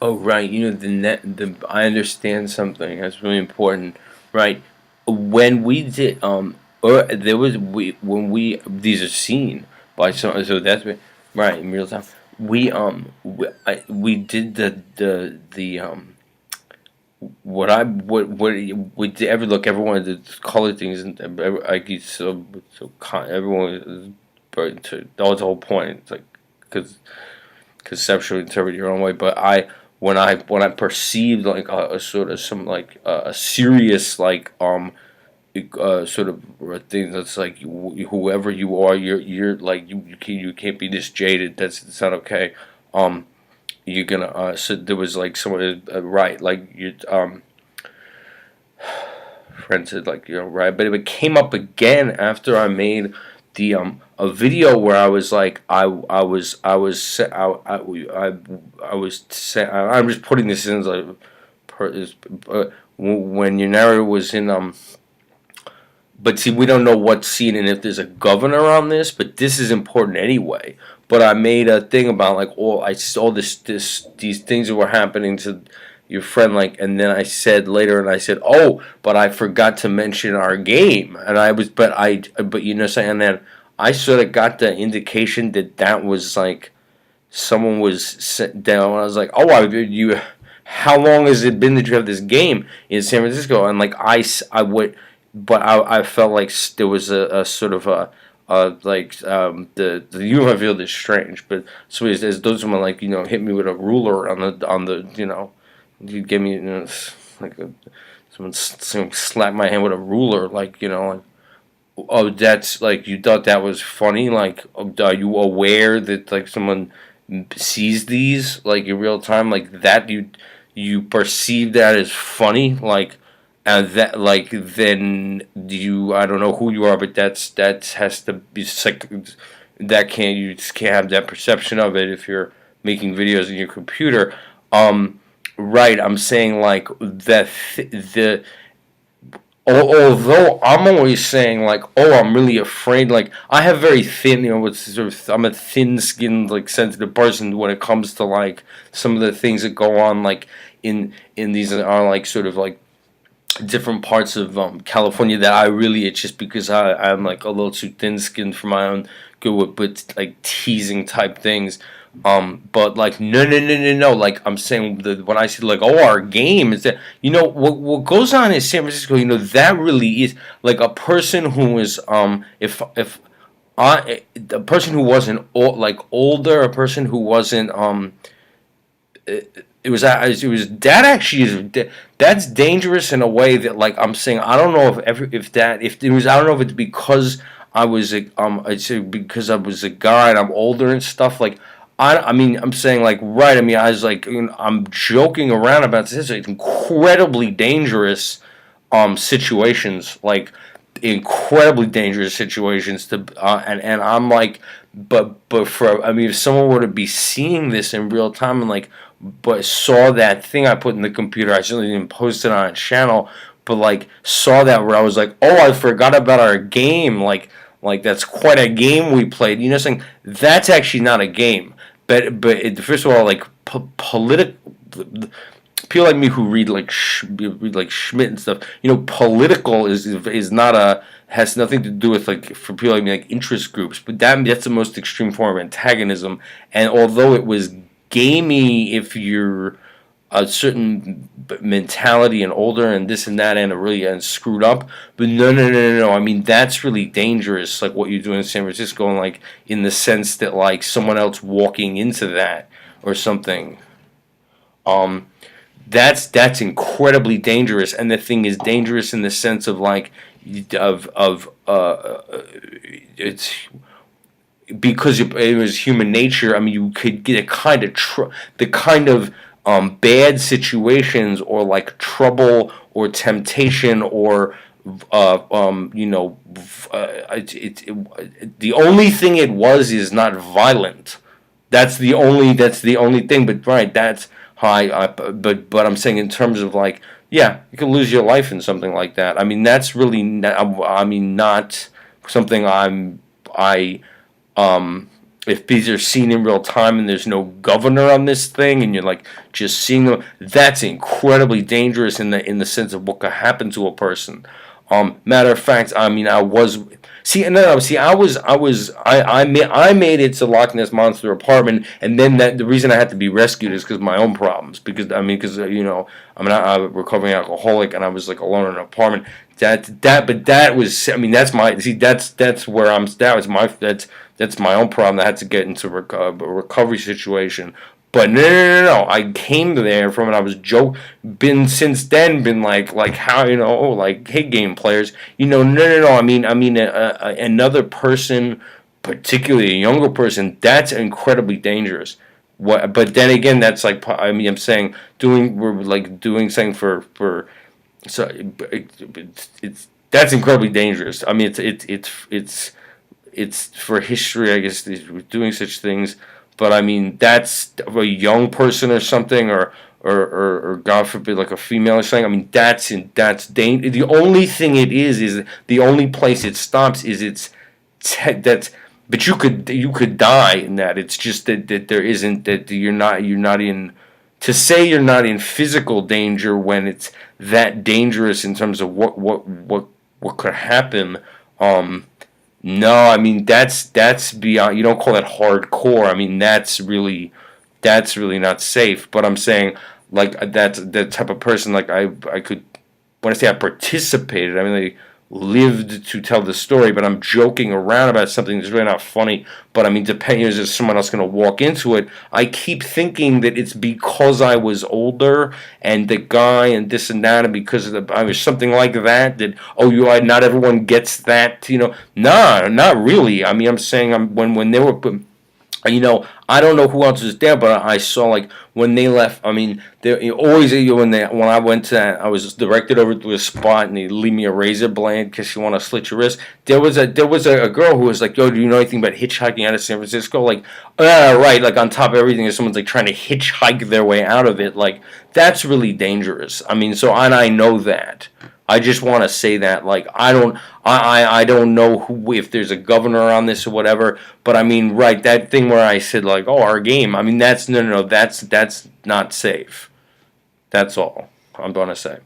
Oh, right. I understand something that's really important, right? When we did, or there was we when we these are seen by some, so that's right in real time. We did the what we did ever look everyone of the color things and like it's everyone is but that was the whole point. It's like because conceptually interpret your own way. But when I perceived like a sort of some like a serious like sort of thing that's like whoever you are, you're like you can't be this jaded. It's not okay. Um, you're gonna so there was like someone right like you friend said like right, but it came up again after I made the a video where I was like I'm just putting this in as like when your narrator was in but see, we don't know what scene and if there's a governor on this, but this is important anyway. But I made a thing about like, oh, I saw these things that were happening to your friend, like, and then I said later, and I said, oh, but I forgot to mention our game, and but saying, and then I sort of got the indication that that was like someone was sent down. I was like, oh, how long has it been that you have this game in San Francisco? And like I would, but I felt like there was a sort of like the UFO field is strange, but so as those someone like hit me with a ruler on the you give me like someone slapped my hand with a ruler like like, oh, that's like you thought that was funny. Like, are you aware that like someone sees these like in real time like that? You perceive that as funny, like, and that like then you I don't know who you are, but that has to be that can't you just can't have that perception of it if you're making videos in your computer. Right, I'm saying like that the although I'm always saying like, oh, I'm really afraid. Like I have very thin, I'm a thin-skinned, like sensitive person when it comes to like some of the things that go on, like in these are like sort of like different parts of California that I really it's just because I'm like a little too thin-skinned for my own good with like teasing type things. But like no. Like I'm saying, when I say like, oh, our game is that what goes on in San Francisco. That really is like a person who is if I a person who wasn't like older, a person who wasn't it was that actually that's dangerous in a way that like I'm saying I don't know if it was I don't know if it's because I'd say because I was a guy and I'm older and stuff like I mean I'm saying like right I mean I was like I'm joking around about this. It's incredibly dangerous situations like incredibly dangerous situations to and I'm like but for I mean if someone were to be seeing this in real time and like but saw that thing I put in the computer. I certainly didn't post it on a channel, but like saw that where I was like, oh, I forgot about our game. Like that's quite a game we played. Saying that's actually not a game. But first of all, like political people like me who read like Schmidt and stuff. Political is not a has nothing to do with like for people like me like interest groups. But that's the most extreme form of antagonism. And although it was gamey if you're a certain mentality and older and this and that and really and screwed up, but no. I mean that's really dangerous. Like what you do in San Francisco, and like in the sense that like someone else walking into that or something. Um, that's incredibly dangerous, and the thing is dangerous in the sense of like of it's because it was human nature. I mean, you could get a kind of the kind of bad situations or like trouble or temptation or the only thing it was is not violent. That's the only thing. But right, that's high. But I'm saying in terms of like yeah, you can lose your life in something like that. I mean, that's really I mean not something I if these are seen in real time and there's no governor on this thing and you're like just seeing them, that's incredibly dangerous in the sense of what could happen to a person. Matter of fact, I mean, I was see no, see I made it to Loch Ness Monster apartment, and then the reason I had to be rescued is because of my own problems. Because I mean, because I'm a recovering alcoholic, and I was like alone in an apartment. But that was, I mean, that's my, see, that's where that's my own problem. I had to get into a recovery situation. But no. I came there from it. I was been since then been like how like, hey, game players, no. I mean another person, particularly a younger person, that's incredibly dangerous. What? But then again, that's like, I mean, I'm saying we're like doing something for so it's that's incredibly dangerous. I mean, it's for history, I guess, doing such things. But I mean, that's a young person or something, or God forbid, like a female or something. I mean, that's the only thing it is the only place it stops is that's. But you could die in that. It's just that there isn't, that you're not in, to say you're not in physical danger when it's that dangerous in terms of what could happen. Um, no, I mean, that's beyond. You don't call that hardcore. I mean, that's really not safe. But I'm saying, like, that's the type of person, like, I could, when I say I participated, I mean, they lived to tell the story. But I'm joking around about something that's really not funny. But I mean, depending, is someone else going to walk into it? I keep thinking that it's because I was older and the guy and this and that, and because of I was something like that. That, oh, not everyone gets that. Nah, not really. I mean, I'm saying, when they were. I don't know who else was there, but I saw, like, when they left. I mean, they always, when I went to that, I was directed over to a spot, and they leave me a razor blade because you want to slit your wrist. There was a girl who was like, "Yo, do you know anything about hitchhiking out of San Francisco?" Like, right, like, on top of everything, if someone's like trying to hitchhike their way out of it, like, that's really dangerous. I mean, so, and I know that. I just want to say that, like, I don't know if there's a governor on this or whatever, but I mean, right, that thing where I said, like, oh, our game. I mean, that's no, that's not safe. That's all I'm gonna say.